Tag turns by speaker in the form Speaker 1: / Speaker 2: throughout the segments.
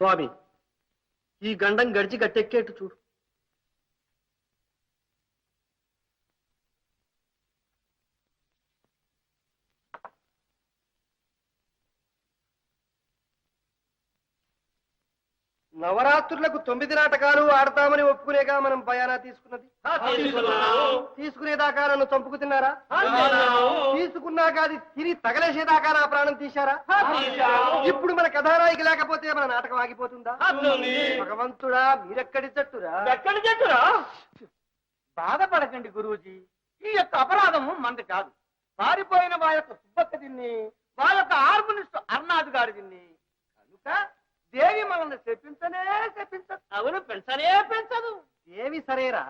Speaker 1: స్వామి, ఈ గండం గడిచి గట్టెక్కేట్టు చూడు. నవరాత్రులకు 9 నాటకాలు ఆడతామని ఒప్పుకునేగా మనం బయానా తీసుకున్నది. తీసుకునేదాకా నన్ను చంపుకు తిన్నారా? తీసుకున్నాక అది తిని తగలేసేదాకా నా ప్రాణం తీశారా? ఇప్పుడు మన కథానాయికి లేకపోతే మన నాటకం ఆగిపోతుందా? భగవంతుడా, మీరెక్కడి జట్టురా?
Speaker 2: ఎక్కడి జట్టురా? బాధపడకండి గురూజీ, ఈ యొక్క అపరాధము మంది కాదు. పారిపోయిన మా యొక్క సుబ్బక్క దీన్ని, మా యొక్క హార్మోనిస్ట్ అర్నాథ్ గారి దీన్ని. కనుక దేవి మనల్ని చెప్పించనే చెప్పించదు. అవును, పెంచనే పెంచదు.
Speaker 1: దేవి సరేరా,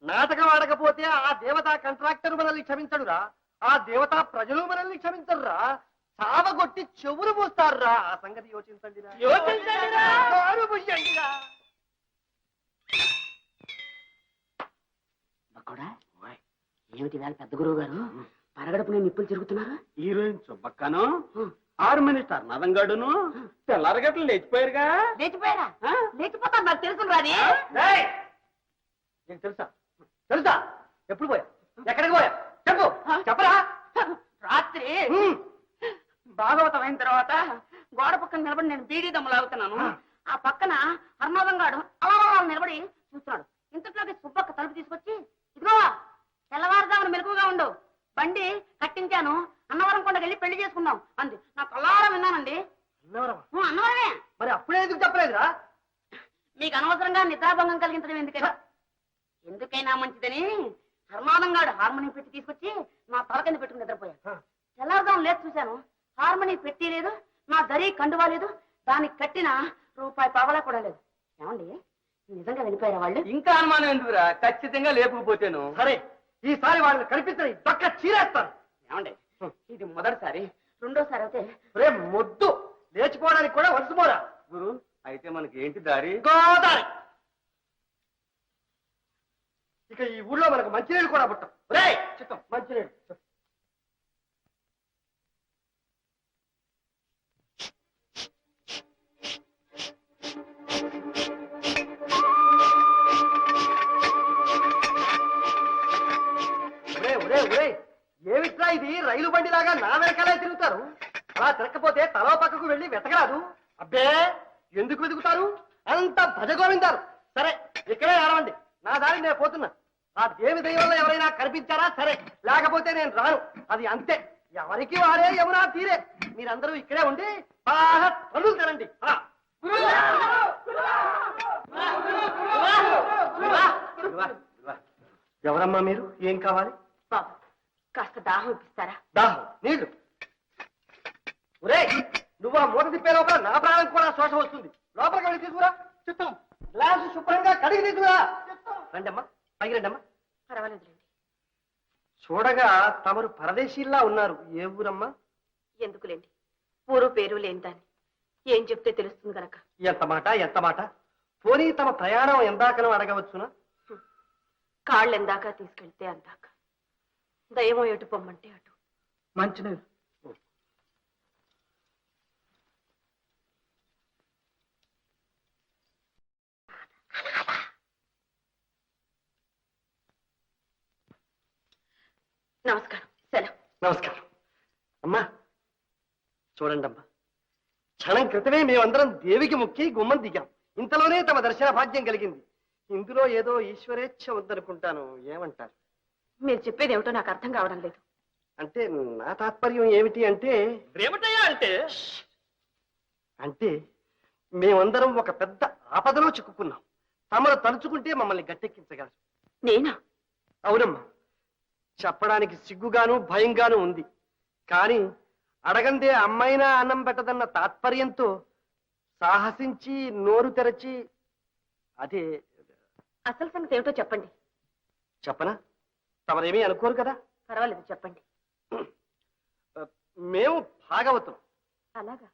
Speaker 1: నాటకం ఆడకపోతే ఆ దేవతా కాంట్రాక్టర్ మనల్ని క్షమించడురా, ఆ దేవతా ప్రజలు మనల్ని క్షమించరురా, చావగొట్టి చెవులు మూస్తారురా. ఆ సంగతి యోచించండిరా.
Speaker 3: ఏమిటి వేళ పెద్ద గురువు గారు పరగడపునే నిప్పులు తిరుగుతున్నారు?
Speaker 2: Heroine సుబ్బక్కను, harmonist అర్నాథంగాడును తెల్లారగట్లు లేచిపోయారుగా.
Speaker 3: లేచిపోయారా? లేచిపోతా నాకు తెలుసు రాని.
Speaker 1: నీకు తెలుసా? తెలుసా? ఎప్పుడు పోయా? ఎక్కడికి పోయా? చెప్పు, చెప్పరా.
Speaker 3: రాత్రి భాగవతం అయిన తర్వాత గోడ పక్కన నిలబడి నేను బీడీ దమ్ము లాగుతున్నాను. ఆ పక్కన అర్నాథంగాడు అలా నిలబడి చూస్తున్నాడు. ఇంతట్లోకి సుబ్బక్క తలుపు తీసుకొచ్చి, ఇదిగో తెల్లవారుజామున మెలకుగా ఉండు, బండి కట్టించాను, అన్నవరం కొండకి వెళ్ళి పెళ్లి చేసుకుందాం అంది. నా కల్లారం విన్నానండి. అన్నవరమే.
Speaker 1: మరి అప్పుడే ఎందుకు చెప్పలేదురా?
Speaker 3: మీకు అనవసరంగా నిద్రాభంగం కలిగించడం ఎందుకైనా ఎందుకైనా మంచిదని హర్మానంగాడు హార్మోనియం పెట్టి తీసుకొచ్చి నా తల కింద పెట్టుకుని నిద్రపోయా. తెల్లారుజాము లేచి చూశాను, హార్మోనియం పెట్టి లేదు, నా దరి కండువా లేదు, దానికి కట్టిన రూపాయి పావలా కూడా లేదు. ఏమండి, నిజంగా వెళ్ళిపోయారా వాళ్ళు?
Speaker 2: ఇంకా అనుమానం ఎందుకురా? ఖచ్చితంగా లేపుకుపోతేను.
Speaker 1: సరే, ఈసారి వాళ్ళని కనిపించని దొక్క చీరేస్తాను.
Speaker 3: ఏమండి, ఇది మొదటిసారి, రెండోసారి అయితే
Speaker 1: రే మొద్దు, లేచిపోవడానికి కూడా వలసిపోరా.
Speaker 2: గురు, అయితే మనకి ఏంటి దారి?
Speaker 1: గోదారి. ఇక ఈ ఊళ్ళో మనకు మంచినీళ్ళు కూడా పుట్టం. రే చిత్తం, మంచినీళ్ళు. ఏమిట్రా ఇది? రైలు బండిలాగా నా వెనకాలే తిరుగుతారు. అలా తిరగకపోతే తలో పక్కకు వెళ్ళి వెతకరాదు. అబ్బే, ఎందుకు వెతుకుతారు? అంత భజగోవిందారు. సరే, ఇక్కడే ఆడవండి, నా దారి నేను పోతున్నా. ఆ దేవి దైవంలో ఎవరైనా కనిపించారా సరే, లేకపోతే నేను రాను. అది అంతే, ఎవరికి వారే యమునా తీరే. మీరందరూ ఇక్కడే ఉండి బాగా పనులు తినండి. ఎవరమ్మా మీరు? ఏం కావాలి?
Speaker 3: బాబు, కాస్త దాహం ఇప్పిస్తారా?
Speaker 1: దాహం, నీళ్లు. ఒరే, నువ్వు ఆ మూట తిప్పే లోపల నా ప్రాణం కూడా శోష వస్తుంది. లోపలికి వెళ్ళి తీసుకురా. చిత్తం, గ్లాసు శుభ్రంగా కడిగి తీసుకురా. రండమ్మా, పైకి రండమ్మా.
Speaker 3: పర్వాలేదులేండి.
Speaker 1: చూడగా తమరు పరదేశీల్లా ఉన్నారు. ఏ ఊరమ్మా?
Speaker 3: ఎందుకులేండి, ఊరు పేరు లేని దాన్ని ఏం చెప్తే తెలుస్తుంది గనక.
Speaker 1: ఎంత మాట, ఎంత మాట. పోనీ తమ ప్రయాణం ఎందాకనో అడగవచ్చునా?
Speaker 3: కాళ్ళు ఎందాక తీసుకెళ్తే అందాక, దయమో ఎటు పొమ్మంటే అటు.
Speaker 1: మంచినీళ్ళు.
Speaker 3: నమస్కారం. సెలవు.
Speaker 1: నమస్కారం. అమ్మా చూడండి అమ్మా, క్షణం క్రితమే మేమందరం దేవికి మొక్కి గుమ్మం దిగాం. ఇంతలోనే తమ దర్శన భాగ్యం కలిగింది. ఇందులో ఏదో ఈశ్వరేచ్ఛ ఉందనుకుంటాను. ఏమంటారు?
Speaker 3: మీరు చెప్పేది ఏమిటో నాకు అర్థం కావడం లేదు.
Speaker 1: అంటే నా తాత్పర్యం ఏమిటి అంటే,
Speaker 2: ఏమిటయ్యా అంటే
Speaker 1: అంటే మేమందరం ఒక పెద్ద ఆపదలో చిక్కుకున్నాం. తమరు తలుచుకుంటే మమ్మల్ని గట్టెక్కించగలరు.
Speaker 3: నేనా?
Speaker 1: అవునమ్మా, చెప్పడానికి సిగ్గుగాను భయంగాను ఉంది. కానీ అడగందే అమ్మైనా అన్నం పెట్టదన్న తాత్పర్యంతో సాహసించి నోరు తెరచి, అదే
Speaker 3: అసలు సంగతి ఏమిటో చెప్పండి.
Speaker 1: చెప్పనా? తమరేమీ అనుకోరు కదా.
Speaker 3: పర్వాలేదు, చెప్పండి.
Speaker 1: మేము భాగవతం.
Speaker 3: అలాగా?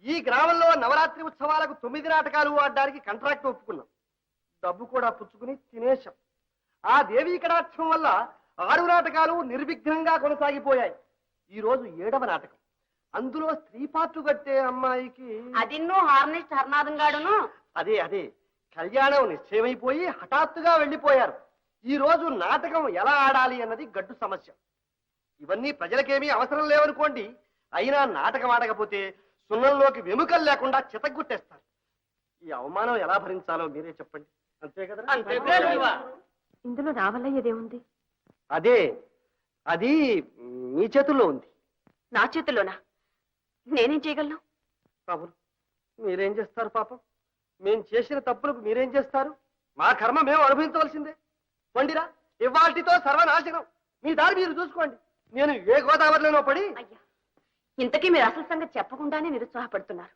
Speaker 1: ఈ గ్రామంలో నవరాత్రి ఉత్సవాలకు 9 నాటకాలు ఆడడానికి కాంట్రాక్ట్ ఒప్పుకున్నాం. డబ్బు కూడా పుచ్చుకుని తినేశాం. ఆ దేవీ కటాక్షం వల్ల 6 నాటకాలు నిర్విఘ్నంగా కొనసాగిపోయాయి. ఈ రోజు 7వ నాటకం. అందులో స్త్రీ పాత్ర కట్టే అమ్మాయికి
Speaker 3: అదిన్నో హార్నిస్ట్ హర్నాథం గాడును.
Speaker 1: అదే కళ్యాణం నిశ్చయమైపోయి హఠాత్తుగా వెళ్ళిపోయారు. ఈ రోజు నాటకం ఎలా ఆడాలి అన్నది గడ్డు సమస్య. ఇవన్నీ ప్రజలకేమీ అవసరం లేవనుకోండి. అయినా నాటకం ఆడకపోతే సున్నంలోకి వెముకలు లేకుండా చితగ్గుట్టేస్తారు. ఈ అవమానం ఎలా భరించాలో మీరే చెప్పండి. అంతే కదా?
Speaker 3: ఇందులో రావల్లయ్యేదేముంది?
Speaker 1: అది మీ చేతుల్లో ఉంది.
Speaker 3: నా చేతుల్లోనా? నేనేం చేయగలను?
Speaker 1: పాపం మీరేం చేస్తారు? పాపం మేం చేసిన తప్పులకు మీరేం చేస్తారు? మా కర్మ మేము అనుభవించవలసిందే. వండిరా, ఇవాల్టితో సర్వనాశనం. మీ దారి మీరు చూసుకోండి. నేను ఏ గోదావరిలోనో పడి.
Speaker 3: అయ్యా, ఇంతకీ మీరు అసలు సంగతి చెప్పకుండానే నిరుత్సాహపడుతున్నారు.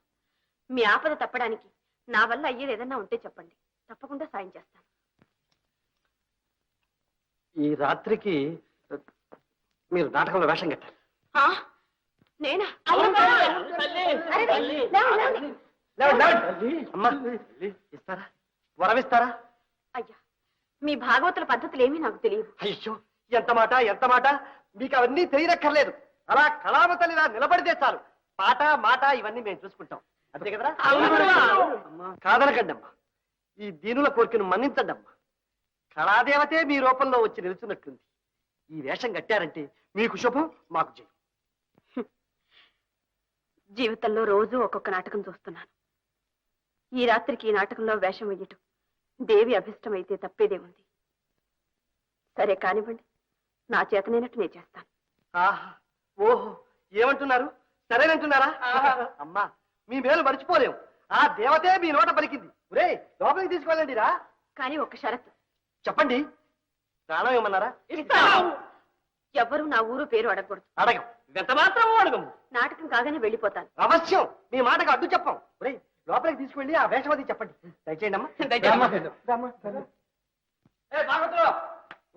Speaker 3: మీ ఆపద తప్పడానికి నా వల్ల అయ్యేది ఏదన్నా ఉంటే చెప్పండి, తప్పకుండా సాయం చేస్తాను.
Speaker 1: ఈ రాత్రికి మీరు నాటకంలో వేషం కట్టారు.
Speaker 3: నేనా?
Speaker 1: అమ్మా, ఇస్తారా? వరమిస్తారా?
Speaker 3: అయ్యా, మీ భాగవతుల పద్ధతులు ఏమీ నాకు తెలియదు.
Speaker 1: అయ్యో, ఎంత మాట! మీకు అవన్నీ తెలియనక్కర్లేదు. అలా కళావతలిలా నిలబడితే చాలు. పాట మాట ఇవన్నీ మేము చూసుకుంటాం. అంతే కదరా? కాదనకండి అమ్మా. ఈ దీనుల కోరికను మన్నించండి అమ్మా. కళాదేవతే మీ రూపంలో వచ్చి నిలుచున్నట్లుంది. ఈ వేషం కట్టారంటే మీకు శుభం, మాకు జయం.
Speaker 3: జీవితంలో రోజు ఒక్కొక్క నాటకం చూస్తున్నాను. ఈ రాత్రికి ఈ నాటకంలో వేషం వెయ్యటం దేవి అభిష్టమైతే తప్పేదే ఉంది. సరే కానివ్వండి, నా చేతనైనట్టు నేను చేస్తాను.
Speaker 1: ఆహా, ఓహో, ఏమంటున్నారు? సరేనంటున్నారా? అమ్మా, మీ మేలు మర్చిపోలేం. ఆ దేవతే మీ నోట పలికింది. ఒరే, లోపలికి తీసుకెళ్ళండి రా.
Speaker 3: కానీ ఒక షరతు.
Speaker 1: చెప్పండి. ప్రాణం ఏమన్నారా?
Speaker 3: ఎవ్వరూ నా ఊరు పేరు అడగకూడదు.
Speaker 1: అడగం, ఎంత మాత్రం అడగము.
Speaker 3: నాటకం కాగానే వెళ్ళిపోతాను.
Speaker 1: అవశ్యం, మీ మాటకు అడ్డు చెప్పం. ఒరే, లోపలికి తీసుకెళ్ళి ఆ వేషమది చెప్పండి. దయచేయండి అమ్మా.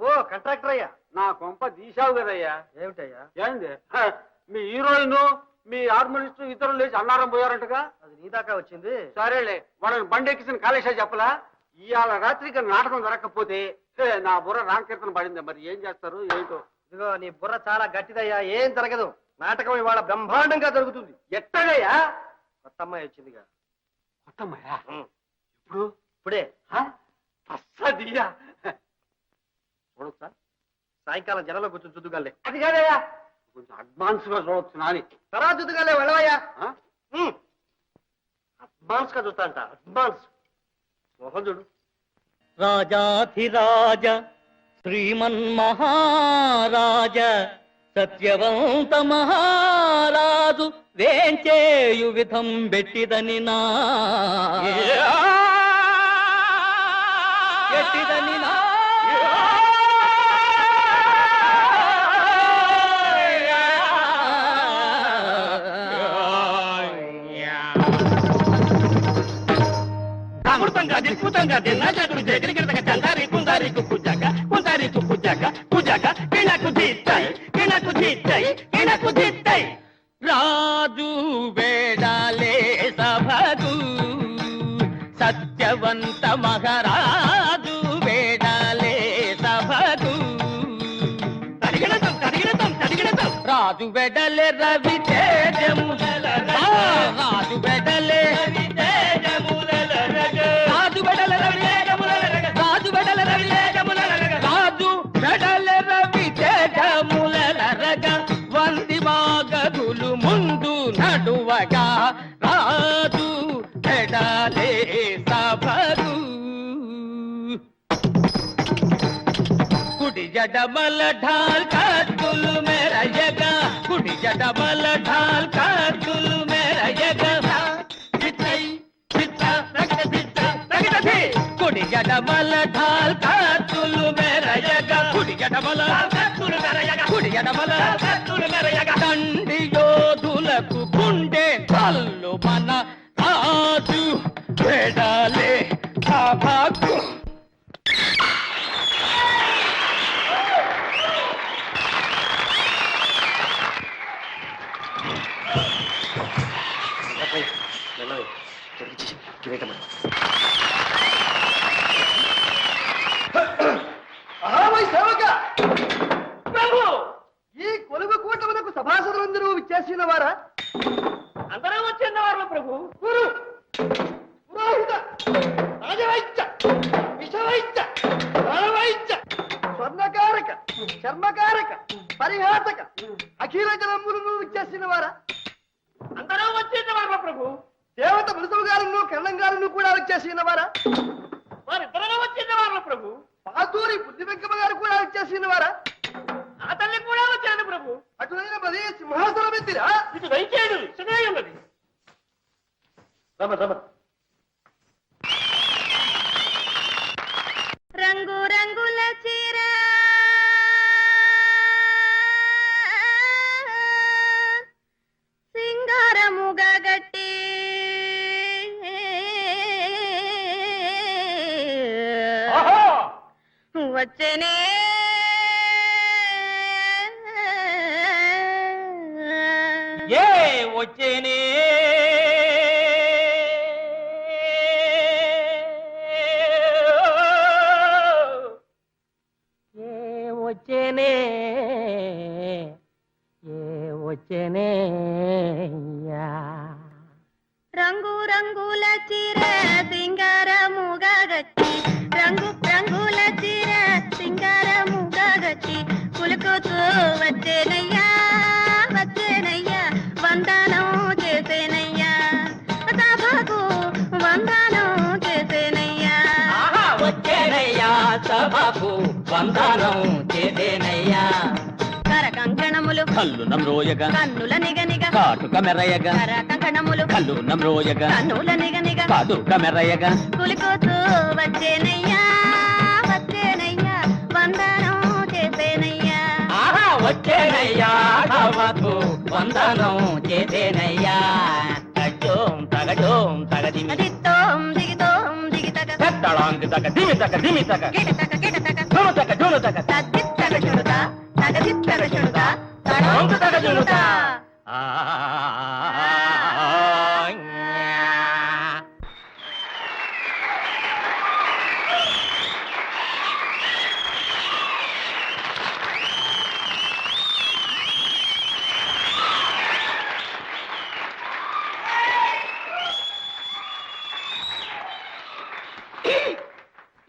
Speaker 1: ఓ కాంట్రాక్టర్ అయ్యా,
Speaker 2: నా కొంప తీసావు కదయ్యా.
Speaker 1: ఏమిటయ్యా?
Speaker 2: ఏంది? మీ హీరోయిన్, మీ హార్మోనిస్ట్ ఇద్దరు లేచి అన్నారం పోయారంటగా.
Speaker 1: అది నీ దాకా వచ్చింది.
Speaker 2: సరేలే, వాళ్ళని బండెక్కిసిన కాళేశా చెప్పలా. ఇవాళ రాత్రికి నాటకం జరగకపోతే నా బుర్ర రామకీర్తన పడింది. మరి ఏం చేస్తారు ఏంటో.
Speaker 1: ఇదిగో, నీ బుర్ర చాలా గట్టిదయ్యా. ఏం జరగదు. నాటకం ఇవాళ బ్రహ్మాండంగా జరుగుతుంది.
Speaker 2: ఎట్టగయ్యా?
Speaker 1: కొత్త అమ్మాయి వచ్చిందిగా.
Speaker 2: కొత్తమ్మాయా?
Speaker 1: ఇప్పుడు ఇప్పుడే
Speaker 2: అస్సదియా.
Speaker 1: చూడొచ్చా? సాయంకాలం జనంలో కూర్చొని చుద్దుగాలే.
Speaker 2: అది కాదయ్యా, కొంచెం అడ్వాన్స్ గా చూడొచ్చు నాని.
Speaker 1: తర్వాత చుద్దుగాలే వెళ్ళవయ్యా. అడ్వాన్స్ గా చూస్తా అంట. అడ్వాన్స్ మోహన్ చూడు.
Speaker 4: రాజాధిరాజ శ్రీమన్మహారాజ సత్యవంత మహారాజు వేంచేయు విధం బెట్టిదని నా ఎట్టిదని నా రాజు వేడాలే సభకు సత్యవంత మహారాజు వేడాలే సభకు రాజు వెడలే రవి తేజముల రాజు వెడలే రాజు వెడల రవి రాజు వెడల రవి రాజు వెడల రవి తేజముల రగ వంది మాగదులు ముందు నడువగా రాజు వెడలే సభకు కుడి జడమల ఢాల్ కత్తులు మెరయగా కుడి జడమల ఢాల్ కత్తులు మెరయగా కుడి జడమల ఢాల్ కత్తులు మెరయగా కుడి జడమల కత్తులు మెరయగా కుడి జడమల కత్తులు మెరయగా దండి యోధులకు గుండె కల్లు మన రాజు వెడలే సభకు
Speaker 1: ఈ కొలువు కూటములకు సభాసదులందరూ విచ్చేసిన వారా?
Speaker 2: ప్రభు.
Speaker 1: గురు పురోహిత రాజవైద్య విషవైద్య రణవైద్య స్వర్ణకారక చర్మకారక పరిహాసక అఖిల జనములను ఇచ్చేసిన వారా?
Speaker 2: అందరూ వచ్చేసిన వారు ప్రభు.
Speaker 1: దేవత మృతువు గారును కరణం గారును కూడా వచ్చేసిన వారా?
Speaker 2: వారిద్దరూ వచ్చేసిన వారు ప్రభు.
Speaker 1: పాతూరి బుద్ధి వెంకమ్మ గారు కూడా వచ్చేసిన వారా?
Speaker 2: ఆ తల్లి కూడా వచ్చాను ప్రభు.
Speaker 1: అటువైన పది సింహాసనం ఎత్తిరా?
Speaker 2: ఇటు దయచేయడు ఇసునే ఉన్నది.
Speaker 1: రమ రమ
Speaker 5: రంగు రంగుల చీర సింగారముగా గట్టి వచ్చేనే
Speaker 4: ఏ వచ్చేనే వచ్చేనే వచ్చేనే
Speaker 5: రంగు రంగుల చీర సింగారముగా గట్టి రంగు రంగుల చీర సింగారముగా గట్టి కులుకుతూ వచ్చేనయ్యా వచ్చేనయ్యా వందనం చేసేనయ్యా సభకు వందనం చేసేనయ్యా
Speaker 4: వచ్చేనయ్యా సభకు వందనం చేసేనయ్యా
Speaker 5: కర కంకణములు
Speaker 4: కల్లు నమ్రోయగా
Speaker 5: కన్నుల నిగనిగ
Speaker 4: కాటుక మెరయగా
Speaker 5: కర కంకణములు
Speaker 4: కల్లు నమ్రోయగా
Speaker 5: కన్నుల నిగనిగ
Speaker 4: కాటుక మెరయగా
Speaker 5: కులుకుతూ వచ్చేనయ్యా వచ్చేనయ్యా వందనం చేసేనయ్యా
Speaker 4: వచ్చేనయ్యా సభకు వందనం చేసేనయ్యా తగజోం తగజోం తగదిమి
Speaker 5: దిత్తోం దిగితోం దిగితగ
Speaker 4: తడాంగి తగ దిమి తగ దిమి తగ
Speaker 5: గిటతగ గిటతగ
Speaker 4: జును తగ జును తగ
Speaker 5: తద్దిత్తగ చుడుతా తగదిత్తగ చుడుతా
Speaker 4: తడాంగి తగ జునుతా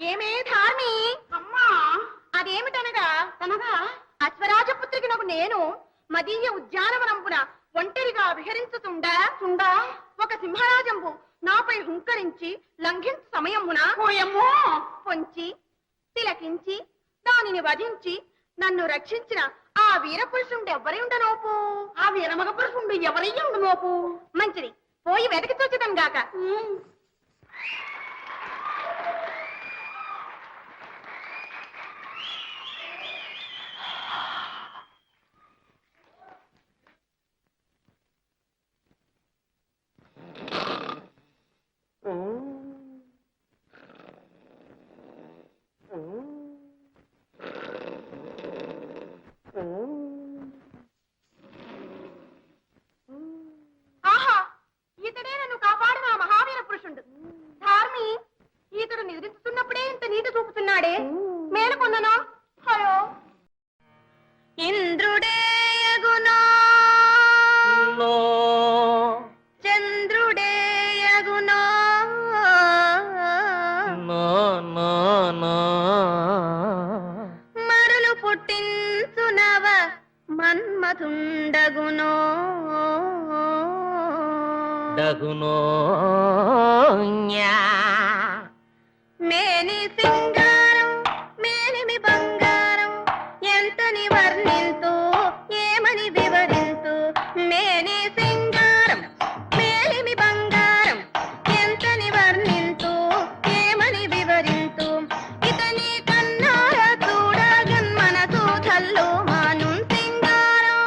Speaker 5: ఏమే ధార్మి అమ్మా అదేమిటనగా తనగా అశ్వరాజపుత్రికి నాకు నేను మదీయ ఉద్యానవనంపున ఒంటరిగా విహరించుతుండా ఒక సింహరాజంబు నాపై హుంకరించి లంఘించు సమయమున పోయమ్మో పొంచి తిలకించి దానిని వధించి నన్ను రక్షించిన ఆ వీరపురుషుండు ఎవరి ఉండనోపు ఆ వీరమగ పురుషుండు ఎవరయ్య ఉండనోపు మంచిది పోయి వెతకి చూచదం గాక ఆహా ఇతడే నన్ను కాపాడిన ఆ మహావీర పురుషుడు ధార్మి ఈతడు నిద్రిస్తున్నప్పుడే ఇంత నీటి చూపుతున్నాడే మేలుకొన్ననా హలో ఇంద్రుడే యగునో చంద్రుడే యగునో మరులు పుట్టించునవ మన్మథుండగునో
Speaker 4: డగునో
Speaker 5: మేని సింగారం మేలిమి బంగారం ఎంతని వర్ణింతు ఏమని వివరింతు మేని సింగారం మేలిమి బంగారం ఎంతని వర్ణింతు ఏమని వివరింతు ఇతని కన్నార చూడగన్ మనసు చల్లు మాను సింగారం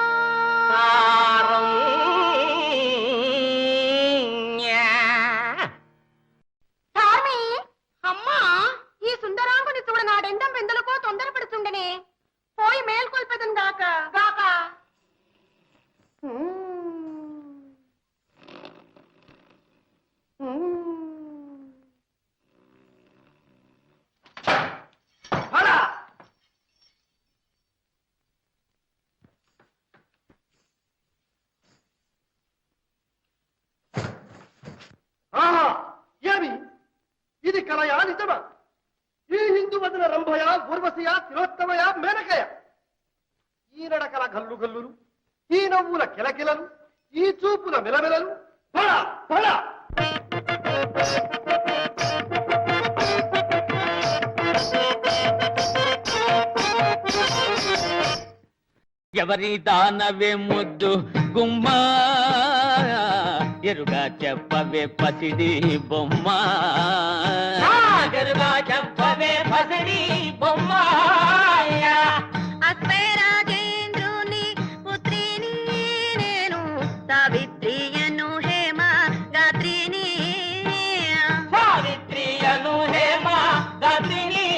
Speaker 1: కలయా నిజమా? ఈ హిందూ వదిన రంభయ, ఊర్వశయ, తిలోత్తమయ, మేనకయ, ఈ నడకల గల్లు గల్లులు, ఈ నవ్వుల కిలకిలలు, ఈ చూపుల మిలమిలలు, పడ పడ.
Speaker 4: ఎవరి దానవే ముద్దు గుమ్మా, ఎరుగా చెప్పవే పసిడి బొమ్మ, ఎరుగా చెప్పవే పసిడి బొమ్మ.
Speaker 5: అశ్వరాజేంద్రుని పుత్రిని నేను, సావిత్రియను హేమ గాత్రిని.
Speaker 4: సావిత్రియను హేమ గాత్రిని.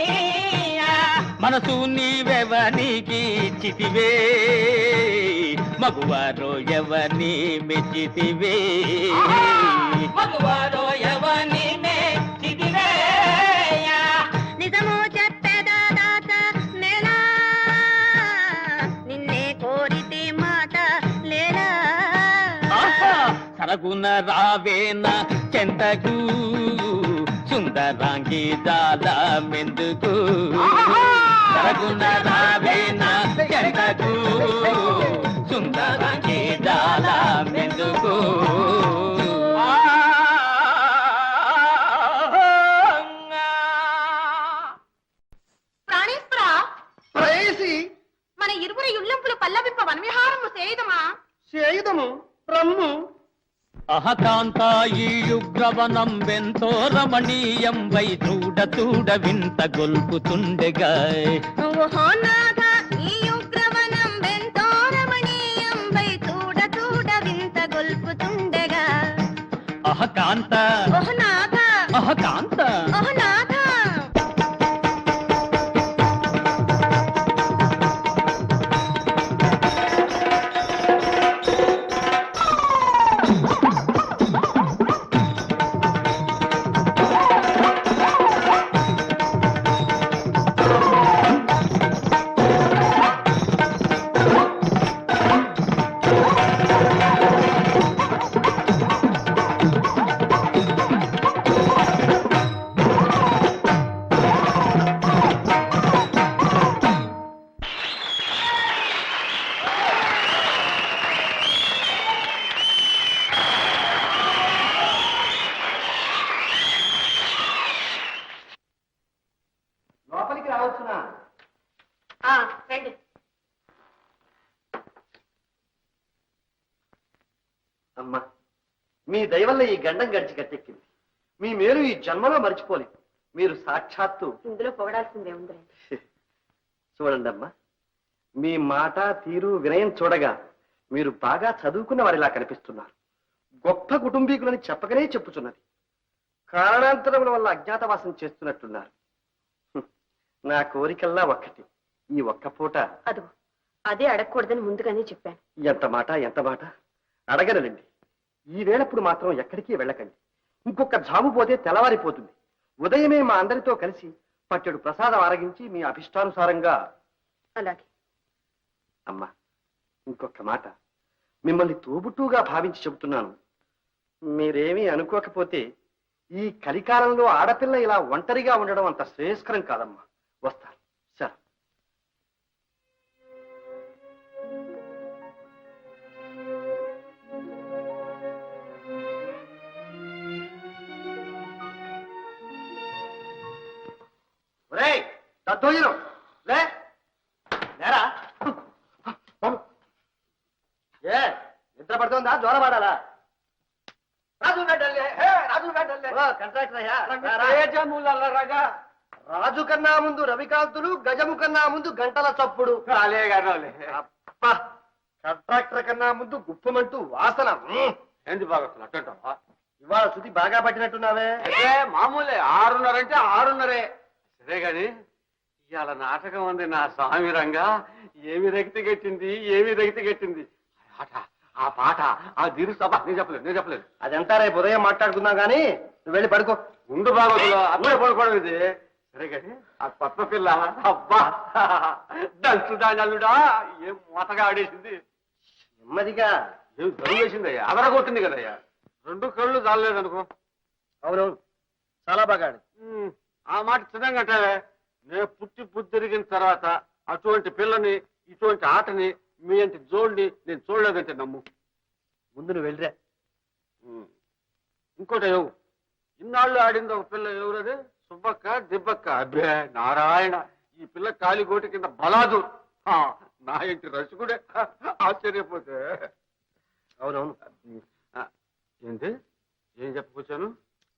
Speaker 4: మనసు నీవెవనికి చితివే, మగువారో ఎవరిని మెచ్చితివే, మగువారో ఎవరిని మెచ్చితివే.
Speaker 5: నిజము చెప్పేదా దాత నేలా, నిన్నే కోరితే మాట లేలా.
Speaker 4: సరగున రావేన చెంతకు, సుందరాంగి జాల మెందుకు. సరగున రావేన చెంతకు, సుందరాంగి జాల మెందుకు.
Speaker 5: ప్రాణేశ్వర,
Speaker 1: ప్రేయసి
Speaker 5: మన ఇరువురి యుళ్ళంపులు పల్లవింప వనవిహారము సేయుదమా?
Speaker 1: చేయుదము రమ్ము.
Speaker 4: అహకాంత ఈ యుగ్రవనం వెంతో రమణీయం వై, చూడ చూడ వింత గొల్పుతుండెగా.
Speaker 5: ఓహో నాథ, ఈ ఉగ్రవనం వెంతో రమణీయం వై, చూడ చూడ వింత గొల్పుతుండెగా.
Speaker 4: అహకాంత
Speaker 5: ఓహో నాథ,
Speaker 4: అహకాంత
Speaker 5: ఓహో నాథ.
Speaker 1: లోపలికి రావచ్చునా?
Speaker 3: రండి.
Speaker 1: అమ్మా, మీ దయవల్ల ఈ గండం గడిచి గట్టెక్కింది. మీ మేలు ఈ జన్మలో మర్చిపోలేదు. మీరు సాక్షాత్తు
Speaker 3: ఇందులో పొగడాల్సిందే ఉంది.
Speaker 1: చూడండి అమ్మా, మీ మాట తీరు వినయం చూడగా మీరు బాగా చదువుకున్న వారిలా కనిపిస్తున్నారు. గొప్ప కుటుంబీకులని చెప్పకనే చెప్పుచున్నది. కారణాంతరముల వల్ల అజ్ఞాతవాసం చేస్తున్నట్టున్నారు. నా కోరికల్లా ఒక్కటి, ఈ ఒక్క పూట.
Speaker 3: అదిగో అదే అడగకూడదని ముందుగానే చెప్పాను.
Speaker 1: ఎంత మాట ఎంత మాట. అడగనండి. ఈ వేళప్పుడు మాత్రం ఎక్కడికి వెళ్ళకండి. ఇంకొక జాము పోతే తెల్లవారిపోతుంది. ఉదయమే మా అందరితో కలిసి పట్టెడు ప్రసాదం ఆరగించి మీ అభిష్టానుసారంగా.
Speaker 3: అలాగే.
Speaker 1: అమ్మా, ఇంకొక మాట. మిమ్మల్ని తోబుట్టుగా భావించి చెబుతున్నాను. మీరేమీ అనుకోకపోతే ఈ కలికాలంలో ఆడపిల్ల ఇలా ఒంటరిగా ఉండడం అంత శ్రేయస్కరం కాదమ్మా. వస్తాను. సరే. ఒరేయ్, దద్దోజనం లే, లేరా. ఏ నిద్ర పడుతుందా? జ్వరం పడాలా? రాజు రాజు కన్నా ముందు రవికాంతులు, గజము కన్నా ముందు గంటల చప్పుడు. అబ్బా, కంట్రాక్టర్ కన్నా ముందు గుప్పమంటూ వాసన.
Speaker 2: ఏంది బాగా అట్టంటావా?
Speaker 1: ఇవాళ శృతి బాగా పట్టినట్టున్నావే.
Speaker 2: మామూలే, 6:30 అంటే 6:30. సరే గాని ఇవాళ నాటకం ఉంది నా స్వామి రంగా. ఏమి రక్తి గట్టింది, ఏమి రక్తి గట్టింది. ఆ పాట, ఆ దిరు సభ. నేను చెప్పలేదు.
Speaker 1: అదంతా రేపు ఉదయం మాట్లాడుకుందాం గానీ నువ్వు వెళ్ళి పడుకో.
Speaker 2: ముందు బాగోదులో అప్పుడే పడుకోవడం ఇది. సరే గాని ఆ కొత్త పిల్ల, అబ్బా దంచుదానలుడా, ఏం మూతగా ఆడేసింది.
Speaker 1: నెమ్మదిగా.
Speaker 2: ఏం చదివేసిందయ్యా, అదరగొట్టింది కదయ్యా. 2 కళ్ళు చాలలేదు అనుకో.
Speaker 1: అవునవును, చాలా బాగా ఆడింది.
Speaker 2: ఆ మాట చిన్నగా అంటావే. నేను పుట్టి తిరిగిన తర్వాత అటువంటి పిల్లని ఇటువంటి ఆటని మీ అంటి జోడిని నేను చూడలేదంటే నమ్ము.
Speaker 1: ముందు నువ్వు వెళ్ళిరా.
Speaker 2: ఇంకోటి ఎవరు ఇన్నాళ్ళు ఆడింది ఒక పిల్ల ఎవరది? సుబ్బక్క దిబ్బక్క. అబ్బే నారాయణ, ఈ పిల్ల కాలిగోటి కింద బలాదు. నా ఇంటి రసికుడే ఆశ్చర్యపోతే.
Speaker 1: అవునవును.
Speaker 2: ఏంటి ఏం చెప్పుకొచ్చాను?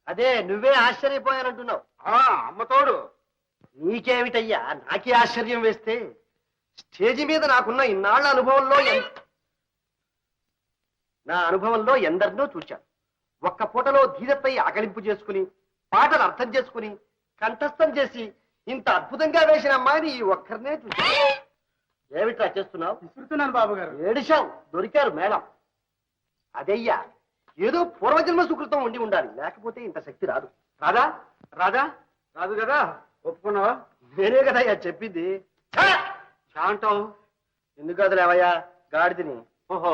Speaker 1: అదే నువ్వే ఆశ్చర్యపోయానంటున్నావు.
Speaker 2: అమ్మతోడు.
Speaker 1: నీకేమిటయ్యా నాకే ఆశ్చర్యం వేస్తే? స్టేజి మీద నాకున్న ఇన్నాళ్ల అనుభవంలో నా అనుభవంలో ఎందరినో చూచాను. ఒక్క పూటలో ధీరపై ఆకలింపు చేసుకుని పాటలు అర్థం చేసుకుని కంఠస్థం చేసి ఇంత అద్భుతంగా వేసిన అమ్మాయిని ఈ ఒక్కరినే చూశాను. ఏమిట్రా చేస్తున్నావు?
Speaker 2: విసురుతున్నాను బాబు గారు.
Speaker 1: ఏడిశావు, దొరికారు మేడం. అదయ్యా ఏదో పూర్వజన్మ సుకృతం ఉండి ఉండాలి, లేకపోతే ఇంత శక్తి రాదు.
Speaker 2: రాదా? రాదా? రాదు కదా. ఒప్పుకున్నావా?
Speaker 1: నేనే కదయ్యా చెప్పింది.
Speaker 2: అంటావు
Speaker 1: ఎందుకు కదలేవయ్యా గాడిదని.
Speaker 2: ఓహో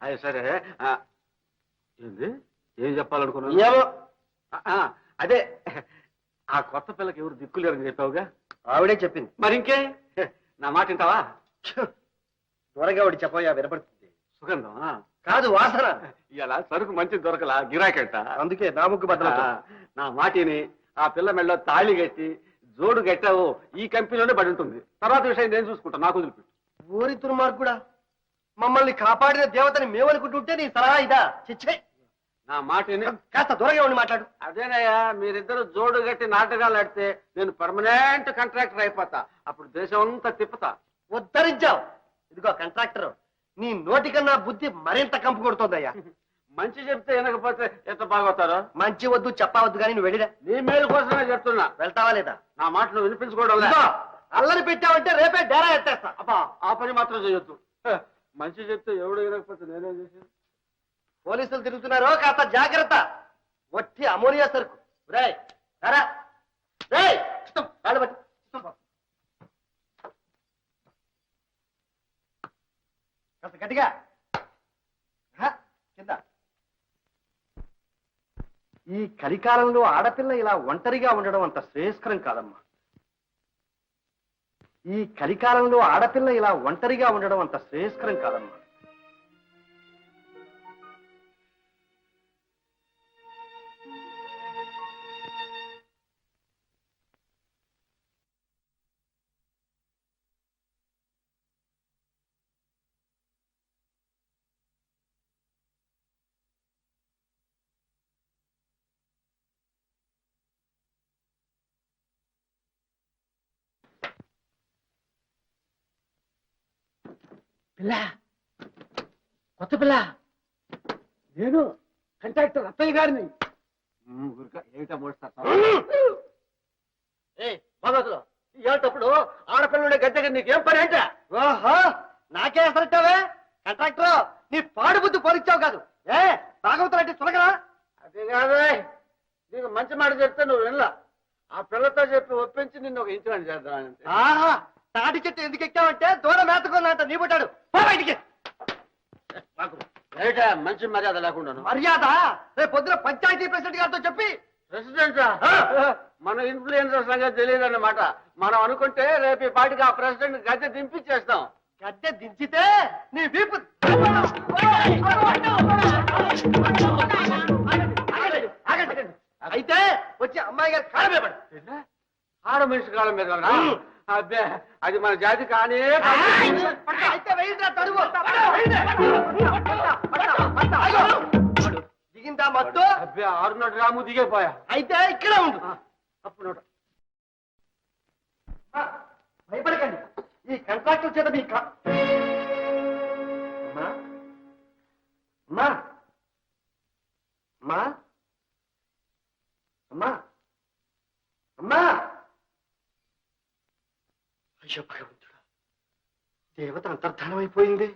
Speaker 2: అది సరే. ఏంది ఏం చెప్పాలనుకున్నావు?
Speaker 1: ఏమో
Speaker 2: అదే ఆ కొత్త పిల్లకి ఎవరు దిక్కులేరని చెప్పావుగా.
Speaker 1: ఆవిడే చెప్పింది.
Speaker 2: మరి ఇంకే నా మాట వింటావా?
Speaker 1: త్వరగా ఒకటి చెప్పయ్యా, వినపడుతుంది.
Speaker 2: సుగంధం
Speaker 1: కాదు వాసన.
Speaker 2: ఇలా సరుకు మంచి దొరకలా గిరాకెట్ట.
Speaker 1: అందుకే నా ముగ్గు బద్దలు.
Speaker 2: నా మాటిని ఆ పిల్ల మెళ్ళలో తాళి కట్టి జోడు కట్టావు ఈ కంపెనీలోనే పడి ఉంటుంది. తర్వాత విషయం నేను చూసుకుంటా, నాకు వదిలిపెట్టు.
Speaker 1: ఊరి తుర్మార్గుడా, మమ్మల్ని కాపాడిన దేవతని మేమనుకుంటుంటే నీ సలహా ఇదా? చిచ్చే,
Speaker 2: నా మాటిని.
Speaker 1: కాస్త దూరంగా ఉండి మాట్లాడు.
Speaker 2: అదేనయ్యా, మీరిద్దరు జోడు కట్టి నాటకాలు ఆడితే నేను పర్మనెంట్ కాంట్రాక్టర్ అయిపోతా. అప్పుడు దేశం అంతా తిప్పుతా.
Speaker 1: ఉద్ధరించావు. ఇదిగో కాంట్రాక్టర్, నీ నోటికన్నా బుద్ధి మరింత కంపు కొడుతోందయ్యా.
Speaker 2: మంచి చెప్తే వినకపోతే ఎంత బాగోతారో.
Speaker 1: మంచి వద్దు చెప్పవద్దు కానీ నువ్వు వెళ్ళిరా.
Speaker 2: నీ మేలు కోసమే చెప్తున్నా.
Speaker 1: వెళ్తావా లేదా?
Speaker 2: నా మాటలు వినిపించుకోవడం
Speaker 1: ఇదిగో, అల్లరి పెట్టావంటే రేపే డేరా ఎత్తేస్తా.
Speaker 2: అబ్బా ఆ పని మాత్రం చేయొద్దు. మంచి చెప్తే ఎవడు వినకపోతే నేనేం చేసేది?
Speaker 1: పోలీసులు తిరుగుతున్నారు, కాస్త జాగ్రత్త. వట్టి అమోనియా సరుకు. రేయ్ రారా. రేయ్ కాళ్ళు పట్టు. కాస్త గట్టిగా కింద. ఈ కలికాలంలో ఆడపిల్ల ఇలా ఒంటరిగా ఉండడం అంత శ్రేయస్కరం కాదమ్మా. ఈ కలికాలంలో ఆడపిల్ల ఇలా ఒంటరిగా ఉండడం అంత శ్రేయస్కరం కాదమ్మా.
Speaker 2: పిల్ల, కొత్త పిల్ల, నేను కాంట్రాక్టర్ అత్తయ్య గారిని. ఏమిటా మోస్తా
Speaker 1: భగవతులు ఏటప్పుడు ఆడపిల్లుండే గద్దెకి నీకేం పని అంటే? ఓహో, నాకే అసలుతావే కాంట్రాక్టర్. నీ పాడు బుద్ధి పోలిచ్చావు కాదు. భాగవతులు అంటే చులకరా?
Speaker 2: అదే కాదే, నీకు మంచి మాట చెప్తే నువ్వు వినలా. ఆ పిల్లతో చెప్పి ఒప్పించి నిన్ను ఒక ఇంచురాని చేద్దాం.
Speaker 1: ఆహా, తాటి చెట్టు ఎందుకు ఎక్కావంటే దూరం మేతకున్నంత నీ పుట్టాడు. బయటికి
Speaker 2: ఏటా మంచి మర్యాద లేకుండా?
Speaker 1: మర్యాద రేపు పొద్దున పంచాయతీ ప్రెసిడెంట్ గారితో చెప్పి.
Speaker 2: ప్రెసిడెంట్ మన ఇన్ఫ్లుయెన్సర్ సంగతి తెలియదు అన్నమాట. మనం అనుకుంటే రేపు ఈ పాటికి ఆ ప్రెసిడెంట్ గద్దె దింపించేస్తాం.
Speaker 1: గద్దె దించితే నీ వీపు. అయితే వచ్చి అమ్మాయి గారి కాళ్ళ మీద పడు.
Speaker 2: ఆడ మనిషి కాలం మీద అబ్బే, అది మన జాతి కానీ.
Speaker 1: అయితే వెయ్యిరా తడుగు. దిగిందా మత్తు?
Speaker 2: అబ్బే 600 గ్రాము దిగేపోయా.
Speaker 1: అయితే ఇక్కడే ఉండు.
Speaker 2: అప్పుడు
Speaker 1: భయపడకండి, ఈ కాంట్రాక్టర్ చేత మీ అమ్మా అమ్మా అమ్మా అమ్మా అమ్మా. అయ్యో భగవంతుడా, దేవత అంతర్ధానం అయిపోయింది.